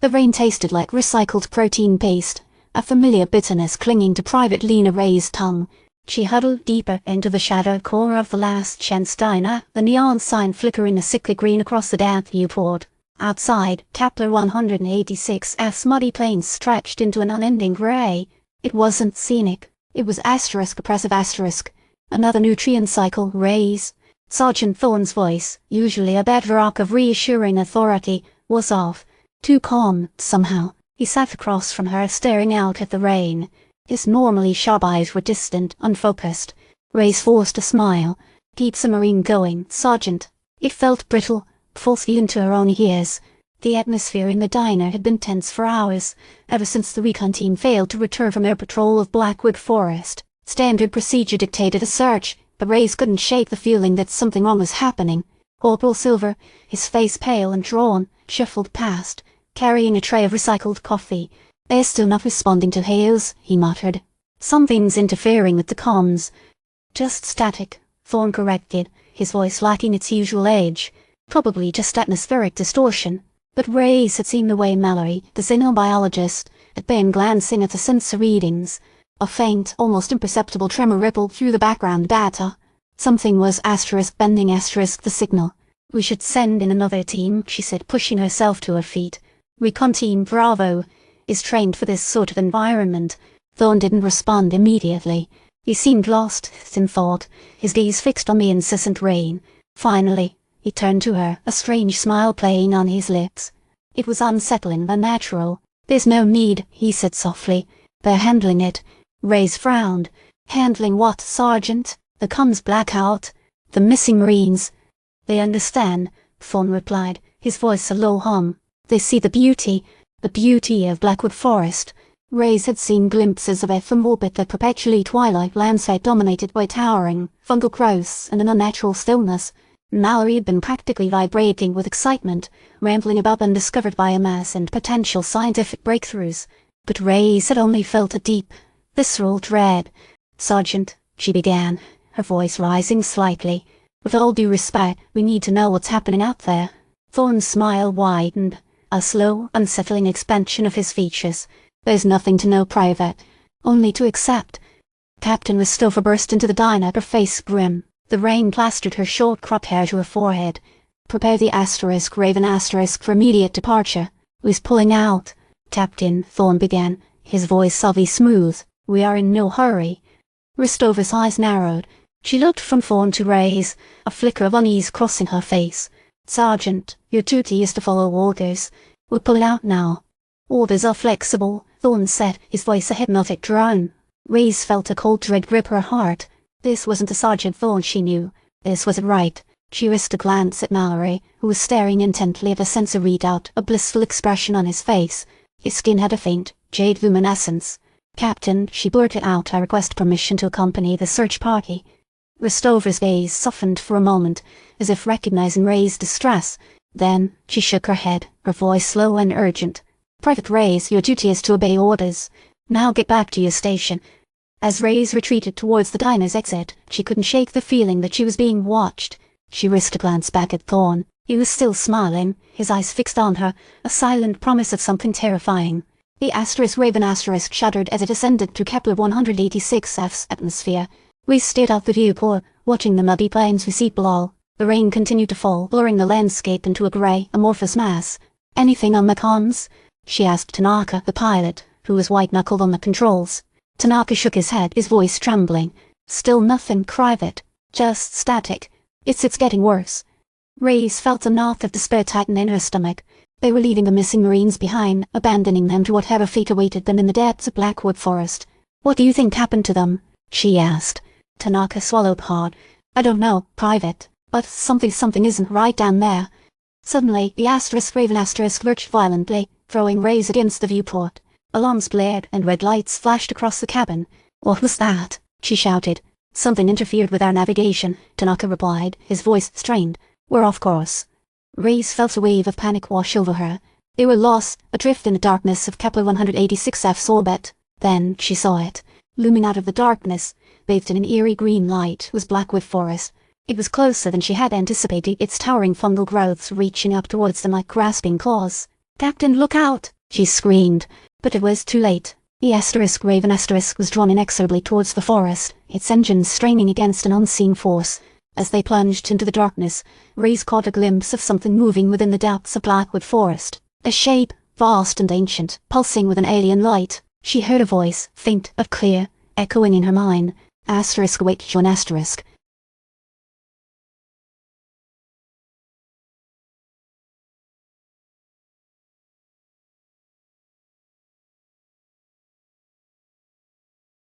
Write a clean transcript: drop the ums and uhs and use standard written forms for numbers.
The rain tasted like recycled protein paste, a familiar bitterness clinging to Private Reyes' tongue. She huddled deeper into the shadowed core of the last chance diner, the neon sign flickering a sickly green across the damp viewport. Outside, Kepler 186F's muddy plains stretched into an unending grey. It wasn't scenic. It was oppressive asterisk. Another nutrient cycle, Reyes. Sergeant Thorne's voice, usually a bedrock of reassuring authority, was off. Too calm, somehow. He sat across from her, staring out at the rain. His normally sharp eyes were distant, unfocused. Reyes forced a smile. "Keep the marine going, Sergeant." It felt brittle, false even to her own ears. The atmosphere in the diner had been tense for hours, ever since the recon team failed to return from their patrol of Blackwood Forest. Standard procedure dictated a search, but Reyes couldn't shake the feeling that something wrong was happening. Corporal Silver, his face pale and drawn, shuffled past, carrying a tray of recycled coffee. "They're still not responding to hails," he muttered. "Something's interfering with the comms." "Just static," Thorne corrected, his voice lacking its usual edge. "Probably just atmospheric distortion." But Reyes had seen the way Mallory, the xenobiologist, had been glancing at the sensor readings. A faint, almost imperceptible tremor rippled through the background data. Something was bending the signal. "We should send in another team," she said, pushing herself to her feet. "Recon Team Bravo is trained for this sort of environment." Thorne didn't respond immediately. He seemed lost in thought, his gaze fixed on the incessant rain. Finally, he turned to her, a strange smile playing on his lips. It was unsettling, unnatural. "There's no need," he said softly. "They're handling it." Reyes frowned. "Handling what, Sergeant?" "The comms blackout. The missing Marines." "They understand," Thorne replied, his voice a low hum. "They see the beauty of Blackwood Forest." Reyes had seen glimpses of it from orbit, the perpetually twilight landscape dominated by towering, fungal growths and an unnatural stillness. Mallory had been practically vibrating with excitement, rambling about undiscovered biomass and potential scientific breakthroughs. But Reyes had only felt a deep, visceral dread. "Sergeant," she began, her voice rising slightly, "with all due respect, we need to know what's happening out there." Thorne's smile widened, a slow, unsettling expansion of his features. "There's nothing to know, Private. Only to accept." Captain Westover burst into the diner, her face grim. The rain plastered her short crop hair to her forehead. "Prepare the Raven for immediate departure." "Who's pulling out?" Captain Thorne began, his voice suavely smooth. "We are in no hurry." Westover's eyes narrowed. She looked from Thorne to Reyes, a flicker of unease crossing her face. "Sergeant, your duty is to follow orders. We're pulling out now." "Orders are flexible," Thorne said, his voice a hypnotic drone. Reyes felt a cold dread grip her heart. This wasn't a Sergeant Thorne she knew. This wasn't right. She risked a glance at Mallory, who was staring intently at a sensor readout, a blissful expression on his face. His skin had a faint, jade luminescence. "Captain," she blurted out, "I request permission to accompany the search party." Westover's gaze softened for a moment, as if recognizing Reyes' distress. Then she shook her head, her voice slow and urgent. "Private Reyes, your duty is to obey orders. Now get back to your station." As Reyes retreated towards the diner's exit, she couldn't shake the feeling that she was being watched. She risked a glance back at Thorne. He was still smiling, his eyes fixed on her, a silent promise of something terrifying. The Raven shuddered as it ascended through Kepler 186F's atmosphere. We stared out the viewport, watching the muddy plains recede below. The rain continued to fall, blurring the landscape into a grey, amorphous mass. "Anything on the comms?" she asked Tanaka, the pilot, who was white-knuckled on the controls. Tanaka shook his head, his voice trembling. "Still nothing, Private. Just static. It's getting worse." Reyes felt a knot of despair tighten in her stomach. They were leaving the missing Marines behind, abandoning them to whatever fate awaited them in the depths of Blackwood Forest. "What do you think happened to them?" she asked. Tanaka swallowed hard. "I don't know, Private, but something isn't right down there." Suddenly, the Raven lurched violently, throwing Reyes against the viewport. Alarms blared and red lights flashed across the cabin. "What was that?" she shouted. "Something interfered with our navigation," Tanaka replied, his voice strained. "We're off course." Reyes felt a wave of panic wash over her. They were lost, adrift in the darkness of Kepler 186F's orbit. Then she saw it. Looming out of the darkness, bathed in an eerie green light, was Blackwood Forest. It was closer than she had anticipated, its towering fungal growths reaching up towards them like grasping claws. "Captain, look out!" she screamed, but it was too late. The Raven was drawn inexorably towards the forest, its engines straining against an unseen force. As they plunged into the darkness, Reyes caught a glimpse of something moving within the depths of Blackwood Forest. A shape, vast and ancient, pulsing with an alien light. She heard a voice, faint but clear, echoing in her mind. Wait, John *.